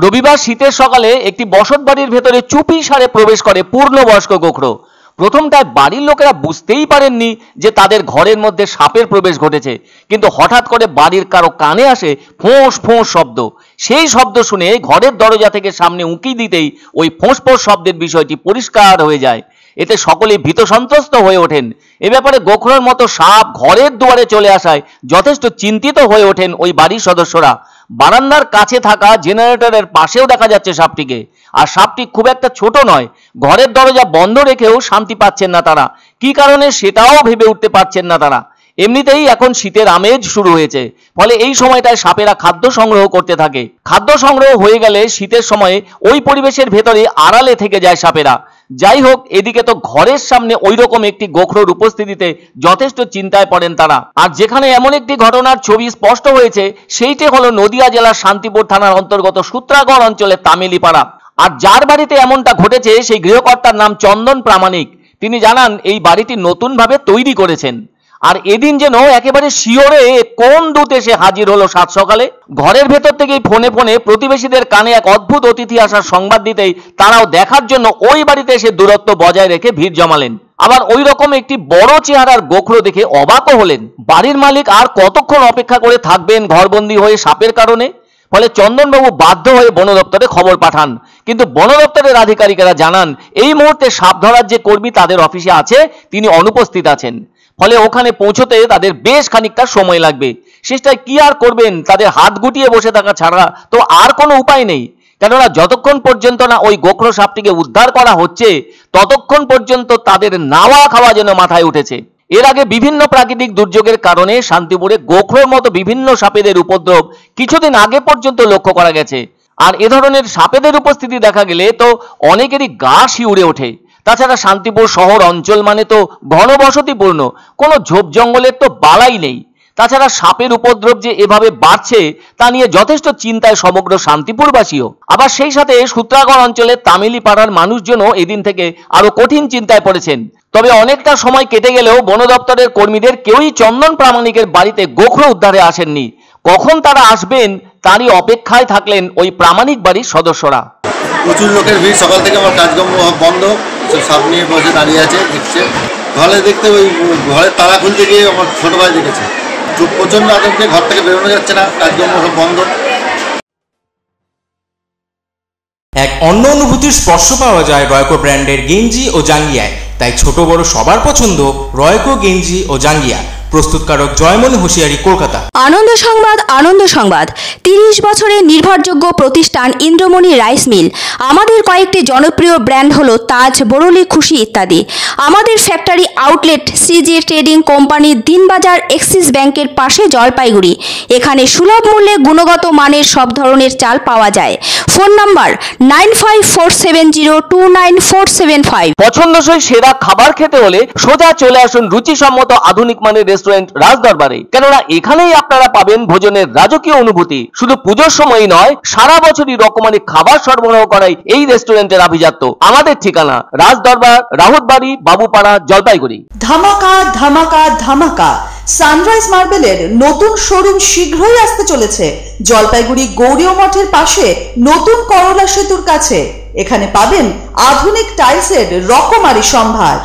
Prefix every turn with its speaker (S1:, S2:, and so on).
S1: রবিবার শীতের সকালে একটি বসত বাড়ির ভেতরে চুপি সারে প্রবেশ করে পূর্ণবয়স্ক গোখরো। প্রথমটায় বাড়ির লোকেরা বুঝতেই পারেননি যে তাদের ঘরের মধ্যে সাপের প্রবেশ ঘটেছে, কিন্তু হঠাৎ করে বাড়ির কারো কানে আসে ফোঁস ফোঁস শব্দ। সেই শব্দ শুনে ঘরের দরজা থেকে সামনে উঁকি দিতেই ওই ফোঁস ফোঁস শব্দের বিষয়টি পরিষ্কার হয়ে যায়। এতে সকলেই ভীত সন্ত্রস্ত হয়ে ওঠেন। এ ব্যাপারে গোখরোর মতো সাপ ঘরের দুয়ারে চলে আসায় যথেষ্ট চিন্তিত হয়ে ওঠেন ওই বাড়ির সদস্যরা। বারান্দার কাছে থাকা জেনারেটরের পাশেও দেখা যাচ্ছে সাপটিকে, আর সাপটি খুব একটা ছোট নয়। ঘরের দরজা বন্ধ রেখেও শান্তি পাচ্ছেন না তারা, কি কারণে সেটাও ভেবে উঠতে পারছেন না তারা। এমনিতেই এখন শীতের আমেজ শুরু হয়েছে, ফলে এই সময়টায় সাপেরা খাদ্য সংগ্রহ করতে থাকে। খাদ্য সংগ্রহ হয়ে গেলে শীতের সময়ে ওই পরিবেশের ভেতরে আড়ালে থেকে যায় সাপেরা। যাই হোক, এদিকে তো ঘরের সামনে ওই রকম একটি গোখরোর উপস্থিতিতে যথেষ্ট চিন্তায় পড়েন তারা। আর যেখানে এমন একটি ঘটনার ছবি স্পষ্ট হয়েছে, সেইটি হলো নদিয়া জেলার শান্তিপুর থানার অন্তর্গত সূত্রাগড় অঞ্চলের তামিলিপাড়া। আর যার বাড়িতে এমনটা ঘটেছে সেই গৃহকর্তার নাম চন্দন প্রামাণিক। তিনি জানান এই বাড়িটি নতুনভাবে তৈরি করেছেন। আর এদিন যেন একেবারে শিওরে কোন দূত এসে হাজির হলো সাত সকালে। ঘরের ভেতর থেকেই ফোনে ফোনে প্রতিবেশীদের কানে এক অদ্ভুত অতিথি আসার সংবাদ দিতেই তারাও দেখার জন্য ওই বাড়িতে এসে দূরত্ব বজায় রেখে ভিড় জমালেন। আবার ওই রকম একটি বড় চেহারার গোখরো দেখে অবাকও হলেন। বাড়ির মালিক আর কতক্ষণ অপেক্ষা করে থাকবেন ঘরবন্দি হয়ে সাপের কারণে? ফলে চন্দনবাবু বাধ্য হয়ে বন দপ্তরে খবর পাঠান, কিন্তু বন দপ্তরের আধিকারিকেরা জানান এই মুহূর্তে সাপ ধরার যে কর্মী তাদের অফিসে আছে তিনি অনুপস্থিত আছেন। ফলে ওখানে পৌঁছতে তাদের বেশ খানিকটা সময় লাগবে। শেষটায় কি আর করবেন, তাদের হাত গুটিয়ে বসে থাকা ছাড়া তো আর কোনো উপায় নেই। কেননা যতক্ষণ পর্যন্ত না ওই গোখরো সাপটিকে উদ্ধার করা হচ্ছে ততক্ষণ পর্যন্ত তাদের নাওয়া খাওয়া যেন মাথায় উঠেছে। এর আগে বিভিন্ন প্রাকৃতিক দুর্যোগের কারণে শান্তিপুরে গোখরোর মতো বিভিন্ন সাপেদের উপদ্রব কিছুদিন আগে পর্যন্ত লক্ষ্য করা গেছে। আর এ ধরনের সাপেদের উপস্থিতি দেখা গেলে তো অনেকেরই গা শিউরে ওঠে। তাছাড়া শান্তিপুর শহর অঞ্চল মানে তো ঘনবসতিপূর্ণ, কোনো ঝোপ জঙ্গলের তো বালাই নেই। তাছাড়া সাপের উপদ্রব যে এভাবে বাড়ছে তা নিয়ে যথেষ্ট চিন্তায় সমগ্র শান্তিপুরবাসীও। আবার সেই সাথে সূত্রাগড় অঞ্চলের তামিলিপাড়ার মানুষজনও এদিন থেকে আরো কঠিন চিন্তায় পড়েছেন। তবে অনেকটা সময় কেটে গেলেও বন দপ্তরের কর্মীদের কেউই চন্দন প্রামাণিকের বাড়িতে গোখরো উদ্ধারে আসেননি। কখন তারা আসবেন তারই অপেক্ষায় থাকলেন ওই প্রামাণিক বাড়ির সদস্যরা।
S2: প্রচুর লোকের ভিড়, সকাল থেকে আমার কাজকর্ম বন্ধ, সব সাপ নিয়ে বসে দাঁড়িয়ে আছে দেখছে। ঘরে দেখতে ওই ঘরের তালা খুলতে গিয়ে আমার ছোটো ভাই দেখেছে। প্রচণ্ড আতঙ্কে ঘর থেকে বেরোনো যাচ্ছে না, কাজকর্ম সব বন্ধ।
S3: এক অন্য অনুভূতির স্পর্শ পাওয়া যায় রয়কো ব্র্যান্ডের গেঞ্জি ও জাঙ্গিয়ায়। তাই ছোট বড় সবার পছন্দ রয়কো গেঞ্জি ও জাঙ্গিয়া। প্রস্তুতকারক জয়মনি হোশিয়ারি, কলকাতা।
S4: আনন্দ সংবাদ, আনন্দ সংবাদ। 30 বছরের নির্ভরযোগ্য প্রতিষ্ঠান ইন্দ্রমণি রাইস মিল। আমাদের কয়েকটি জনপ্রিয় ব্র্যান্ড হলো তাজ, বরলি, খুশি ইত্যাদি। আমাদের factory outlet CG trading company, Dinbazar, axis ব্যাংকের পাশে, জলপাইগুড়ি। এখানে সুলভ মূল্যে গুণগত মানের সব ধরনের চাল পাওয়া যায়। Phone number 9547029475।
S1: পছন্দসই সেরা খাবার খেতে হলে সোজা চলে আসুন রুচিসম্মত আধুনিক মানের রেস্টুরেন্ট রাজদরবারে। কেননা এখানেই আপনারা পাবেন ভোজনের রাজকীয় অনুভূতি। শুধু পুজোর সময়ই নয়, সারা বছরই রকমারি খাবার সরবরাহ করাই এই রেস্টুরেন্টের আভিজাত্য। আমাদের ঠিকানা রাজদরবার, রাহুতবাড়ি, বাবুপাড়া, জলপাইগুড়ি।
S5: ধামাকা ধামাকা ধামাকা! সানরাইজ মার্বেলের নতুন শোরুম শীঘ্রই আসতে চলেছে জলপাইগুড়ি গৌরীয় মঠের পাশে নতুন করলা সেতুর কাছে। এখানে পাবেন আধুনিক টাইলসের রকমারি সম্ভার।